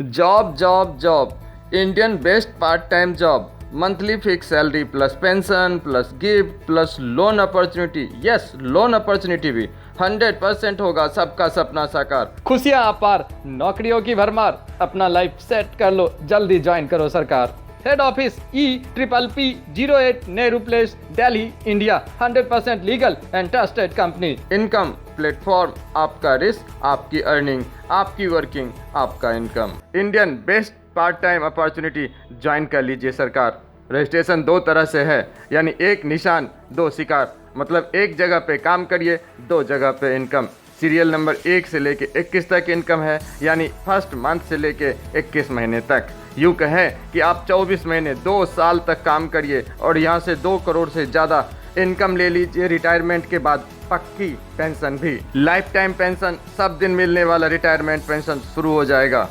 Job job job, Indian best part time job, monthly fix salary plus pension plus gift plus lone opportunity. Yes, loan opportunity भी 100% होगा सबका सपना साकार। खुशियां अपार, नौकरियों की भरमार, अपना लाइफ सेट कर लो, जल्दी ज्वाइन करो सरकार। Head office EPPP08 Nehru place, Delhi, India. 100% legal and trusted company. Income platform, आपका रिस्क आपकी अर्निंग, आपकी वर्किंग आपका income. Indian best part time opportunity join कर लीजिए सरकार। रजिस्ट्रेशन 2 तरह से है, यानी एक निशान 2 शिकार, मतलब एक जगह पे काम करिए 2 जगह पे इनकम। सीरियल नंबर 1 से लेके 21 तक इनकम है, यानी फर्स्ट मंथ से लेके 21 महीने तक। यूँ कहें कि आप 24 महीने 2 साल तक काम करिए और यहाँ से 2 करोड़ से ज़्यादा इनकम ले लीजिए। रिटायरमेंट के बाद पक्की पेंशन भी, लाइफ टाइम पेंशन, सब दिन मिलने वाला रिटायरमेंट पेंशन शुरू हो जाएगा।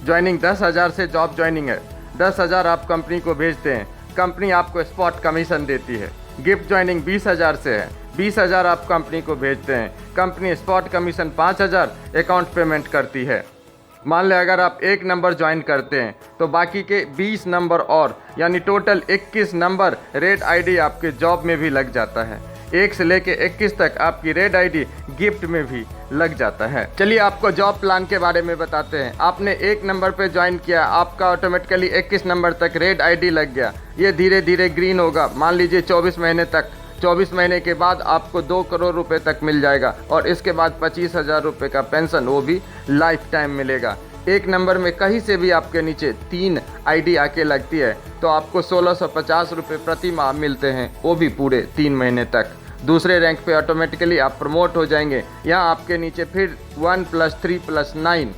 ज्वाइनिंग 10,000 से जॉब ज्वाइनिंग है। 10,000 आप कंपनी को भेजते हैं, कंपनी आपको स्पॉट कमीशन देती है। गिफ्ट ज्वाइनिंग 20,000 से है। 20,000 आप कंपनी को भेजते हैं, company spot commission 5,000 account payment करती है। मान लें अगर आप 1 नंबर ज्वाइन करते हैं तो बाकी के 20 नंबर और, यानी टोटल 21 नंबर रेड आईडी आपके जॉब में भी लग जाता है। 1 से लेके 21 तक आपकी रेड आईडी गिफ्ट में भी लग जाता है। चलिए आपको जॉब प्लान के बारे में बताते हैं। आपने 1 नंबर पे ज्वाइन किया, आपका ऑटोमेटिकली 21 नंबर तक रेड आईडी लग गया। ये धीरे धीरे ग्रीन होगा, मान लीजिए 24 महीने तक। 24 महीने के बाद आपको 2 करोड़ रुपए तक मिल जाएगा और इसके बाद 25,000 रुपये का पेंशन, वो भी लाइफ टाइम मिलेगा। 1 नंबर में कहीं से भी आपके नीचे 3 आईडी आके लगती है तो आपको 1650 रुपये प्रति माह मिलते हैं, वो भी पूरे 3 महीने तक। दूसरे रैंक पे ऑटोमेटिकली आप प्रमोट हो जाएंगे। यहाँ आपके नीचे फिर 1 + 3 + 9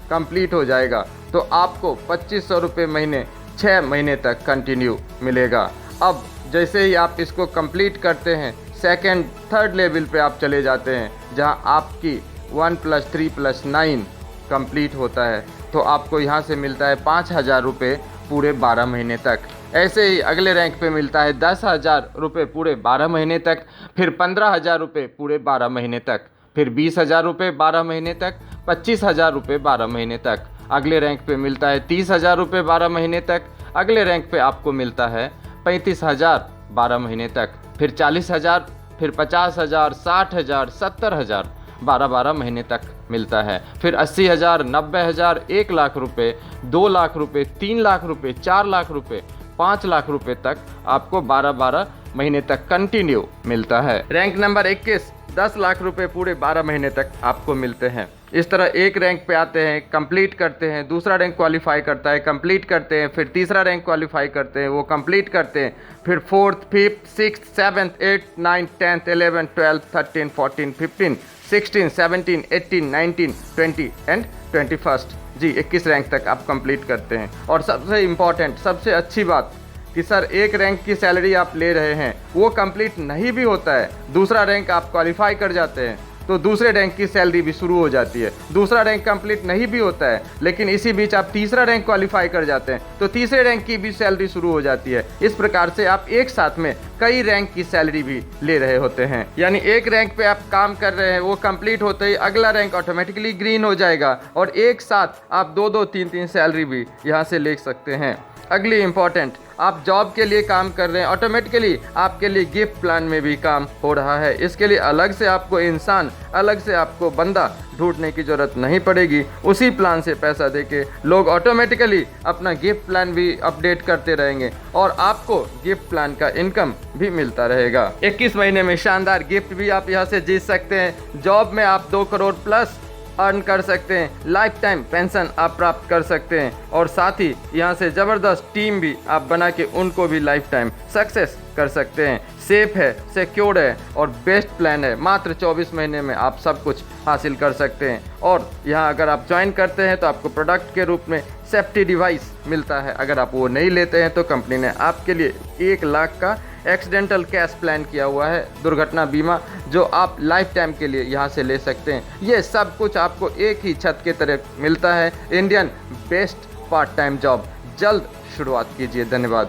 कंप्लीट हो जाएगा तो आपको 2500 रुपये महीने 6 महीने तक कंटिन्यू मिलेगा। अब जैसे ही आप इसको कंप्लीट करते हैं, 2nd, 3rd लेवल पे आप चले जाते हैं, जहाँ आपकी 1 + 3 + 9 कंप्लीट होता है तो आपको यहाँ से मिलता है 5,000 रुपये पूरे 12 महीने तक। ऐसे ही अगले रैंक पे मिलता है 10,000 रुपये पूरे 12 महीने तक, फिर 15,000 रुपये पूरे 12 महीने तक, फिर 20,000 रुपये 12 महीने तक, 25,000 रुपये 12 महीने तक। अगले रैंक पे मिलता है 30,000 रुपये 12 महीने तक। अगले रैंक पे आपको मिलता है 35,000 12 महीने तक, फिर 40,000, फिर 50,000, 60,000, 70,000 12 महीने तक मिलता है। फिर 80,000, 90,000, 1 लाख रुपये, 2 लाख रुपये, 3 लाख रुपये, 4 लाख रुपये, 5 लाख रुपए तक आपको 12 महीने तक कंटिन्यू मिलता है। रैंक नंबर 21, 10 लाख रुपए पूरे 12 महीने तक आपको मिलते हैं। इस तरह एक रैंक पे आते हैं, कंप्लीट करते हैं, दूसरा रैंक क्वालिफाई करता है, कंप्लीट करते हैं, फिर तीसरा रैंक क्वालिफाई करते हैं, वो कंप्लीट करते हैं, फिर 4th, 5th, 6th, 7th, 8th, 9th, 10th, 11th, 12th, 13, 14, 15, 16, 17, 18, 19, 20 and 21st। Ji, 21 rank तक आप कंप्लीट करते हैं। और सबसे इम्पॉर्टेंट, सबसे अच्छी बात कि सर एक रैंक की सैलरी आप ले रहे हैं, वो कंप्लीट नहीं भी होता है, दूसरा रैंक आप क्वालिफाई कर जाते हैं तो दूसरे रैंक की सैलरी भी शुरू हो जाती है। दूसरा रैंक कंप्लीट नहीं भी होता है लेकिन इसी बीच आप तीसरा रैंक क्वालिफाई कर जाते हैं तो तीसरे रैंक की भी सैलरी शुरू हो जाती है। इस प्रकार से आप एक साथ में कई रैंक की सैलरी भी ले रहे होते हैं। यानी एक रैंक पे आप काम कर रहे हैं, वो कंप्लीट होते ही अगला रैंक ऑटोमेटिकली ग्रीन हो जाएगा और एक साथ आप 2-2, 3-3 सैलरी भी यहाँ से ले सकते हैं। अगली इम्पॉर्टेंट, आप जॉब के लिए काम कर रहे हैं, ऑटोमेटिकली आपके लिए गिफ्ट प्लान में भी काम हो रहा है। इसके लिए अलग से आपको इंसान, अलग से आपको बंदा ढूंढने की ज़रूरत नहीं पड़ेगी। उसी प्लान से पैसा देके लोग ऑटोमेटिकली अपना गिफ्ट प्लान भी अपडेट करते रहेंगे और आपको गिफ्ट प्लान का इनकम भी मिलता रहेगा। 21 महीने में शानदार गिफ्ट भी आप यहाँ से जीत सकते हैं। जॉब में आप 2 करोड़ प्लस अर्न कर सकते हैं, लाइफ टाइम पेंशन आप प्राप्त कर सकते हैं और साथ ही यहाँ से ज़बरदस्त टीम भी आप बना के उनको भी लाइफ टाइम सक्सेस कर सकते हैं। सेफ है, सिक्योर्ड है और बेस्ट प्लान है। मात्र 24 महीने में आप सब कुछ हासिल कर सकते हैं। और यहाँ अगर आप ज्वाइन करते हैं तो आपको प्रोडक्ट के रूप में सेफ्टी डिवाइस मिलता है। अगर आप वो नहीं लेते हैं तो कंपनी ने आपके लिए 1 लाख का एक्सीडेंटल कैश प्लान किया हुआ है, दुर्घटना बीमा, जो आप लाइफ टाइम के लिए यहाँ से ले सकते हैं। ये सब कुछ आपको एक ही छत के तरफ मिलता है। Indian best part time job, जल्द शुरुआत कीजिए। धन्यवाद।